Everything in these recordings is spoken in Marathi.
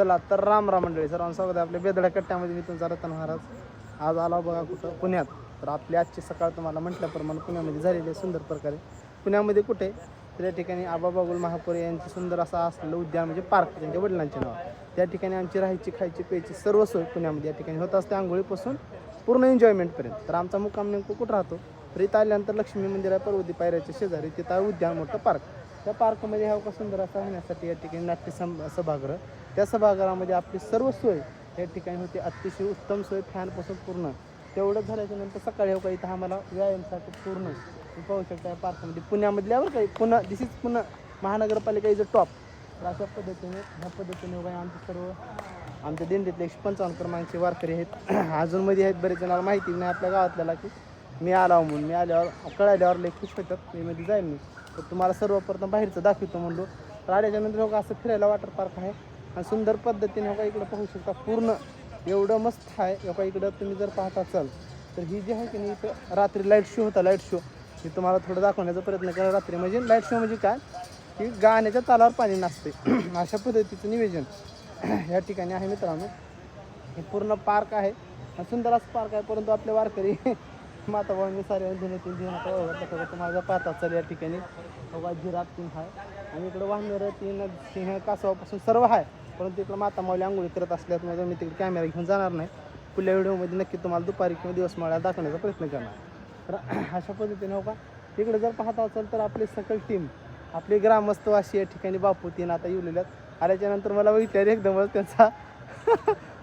चला तर राम राम मंडळी, सर्वांना स्वागत आहे आपल्या बेदड्या कट्ट्यामध्ये. मी तुमचा रतन महाराज आज आला बघा कुठं, पुण्यात. तर आपली आजची सकाळ तुम्हाला म्हटल्याप्रमाणे पुण्यामध्ये झालेली आहे सुंदर प्रकारे. पुण्यामध्ये कुठे तर या ठिकाणी आबा बागुल महापुरे यांची सुंदर असा असलेलं उद्यान म्हणजे पार्क, त्यांच्या वडिलांचे नाव. त्या ठिकाणी आमची राहायची खायची प्यायची सर्व सोय पुण्यामध्ये या ठिकाणी होत असते, आंघोळीपासून पूर्ण एन्जॉयमेंटपर्यंत. तर आमचा मुक्काम नेमकं कुठं राहतो तर इथं आल्यानंतर लक्ष्मी मंदिर आहे पर्वती पायऱ्याच्या शेजारी, तिथं आहे उद्यान मोठं पार्क. त्या पार्कमध्ये हा का सुंदर असा राहण्यासाठी या ठिकाणी नाट्य सभागृह. त्या सभागृहामध्ये आपली सर्व सोय या ठिकाणी होती, अतिशय उत्तम सोय, फॅनपासून पूर्ण. तेवढं झाल्याच्या नंतर सकाळी हो का इथं आम्हाला व्यायामासाठी पूर्ण तुम्ही पाहू शकता या पार्कमध्ये. पुण्यामधल्यावर काही पुन्हा दिस इज पुन्हा महानगरपालिका इज अ टॉप. तर अशा पद्धतीने ह्या पद्धतीने वगैरे आमचे सर्व आमच्या दिंडीतले 155 क्रमांकचे वारकरी आहेत. अजूनमध्ये आहेत बरेच जणांना माहिती नाही आपल्या गावातल्याला की मी आला म्हणून. मी आल्यावर कळाल्यावर लई खुश होतात, मी मध्ये जाईल मी. तर तुम्हाला सर्वप्रथम बाहेरचं दाखवतो म्हणलो. तर आल्याच्यानंतर हो का असं फिरायला वॉटर पार्क आहे आणि सुंदर पद्धतीने हो का इकडं पाहू शकता पूर्ण एवढं मस्त आहे. हो का इकडं तुम्ही जर पाहत असाल तर ही जी आहे की नाही इथं रात्री लाईट शो होता. लाईट शो मी तुम्हाला थोडं दाखवण्याचा प्रयत्न करा. रात्री म्हणजे लाईट शो म्हणजे काय की गाण्याच्या तालावर पाणी नाचते अशा पद्धतीचं नियोजन या ठिकाणी आहे मित्रांनो. हे पूर्ण पार्क आहे, सुंदर असं पार्क आहे. परंतु आपले वारकरी माता भावांनी सारे धुणे तुम्हाला पाहत असाल या ठिकाणी बघा जिराफ 3 आहे आणि इकडं वाहनेर 3 सिंह कासवापासून सर्व आहे. परंतु इकडं माता माऊली आंघोळी करत असल्यामुळे मी तिकडे कॅमेरा घेऊन जाणार नाही. पुढल्या व्हिडिओमध्ये नक्की तुम्हाला दुपारी किंवा दिवस माळा दाखवण्याचा प्रयत्न करणार. तर अशा पद्धतीने हो का इकडे जर पाहत असाल तर आपली सकल टीम आपली ग्रामस्थवासी या ठिकाणी बापू 3 आता येऊलेल्यात. आल्याच्यानंतर मला विचार एकदमच त्यांचा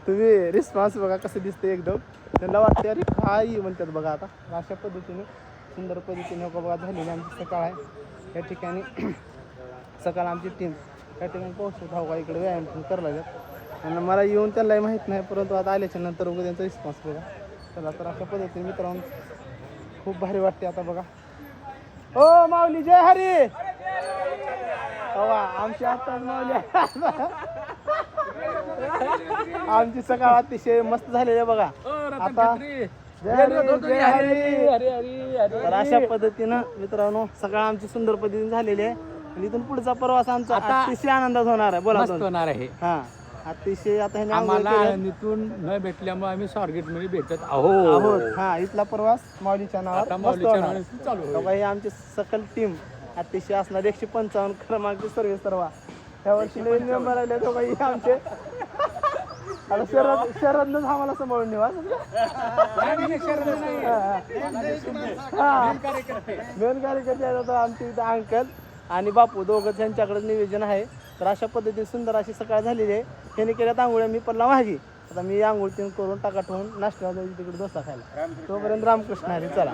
तुम्ही रिस्पॉन्स बघा कसं दिसतं. एकदम त्यांना वाटते अरे काय म्हणतात बघा. आता अशा पद्धतीने सुंदर पद्धतीने हो का बघा झालेली आमची सकाळ आहे या ठिकाणी. सकाळ आमची टीम या ठिकाणी पोहोचत हो का इकडे व्यायाम पण करायला लागतात आणि मला येऊन त्यांनाही माहीत नाही. परंतु आता आल्याच्या नंतर वगैरे त्यांचा रिस्पॉन्स बघा. चला तर अशा पद्धतीने मित्रांनो खूप भारी वाटते. आता बघा ओ माऊली जय हरी हवा आमची आत्ताच माऊली आमची सकाळ अतिशय मस्त झालेली आहे बघा. आता जय हरी. तर अशा पद्धतीनं मित्रांनो सकाळ आमची सुंदर पद्धतीने झालेली आहे आणि इथून पुढचा प्रवास आमचा अतिशय आनंदात होणार आहे. बोला होणार आहे. हा अतिशय आता आम्हाला आनंदीतून न भेटल्यामुळे आम्ही स्वारगेट मध्ये भेटत आहोत. हा इथला प्रवास माऊलीच्या नावावर चालू. ही आमची सकल टीम अतिशय असणार 155 क्रमांक सर्व सर्व ह्या वर्षी नवीन मेंबर आले तो काही आमचे. आता शरदनंच आम्हाला सांभाळून निवास मेन कार्यकर्ते आहेत आमचे इथं अंकल आणि बापू दोघंच यांच्याकडे नियोजन आहे. तर अशा पद्धतीने सुंदर अशी सकाळ झालेली आहे. त्याने केल्यात आंघोळ्या मी पडला माझी. आता मी आंघोळ तीन करून टाका ठेवून नाश्त्याला तिकडे डोसा खायला. तोपर्यंत रामकृष्ण हरी. चला.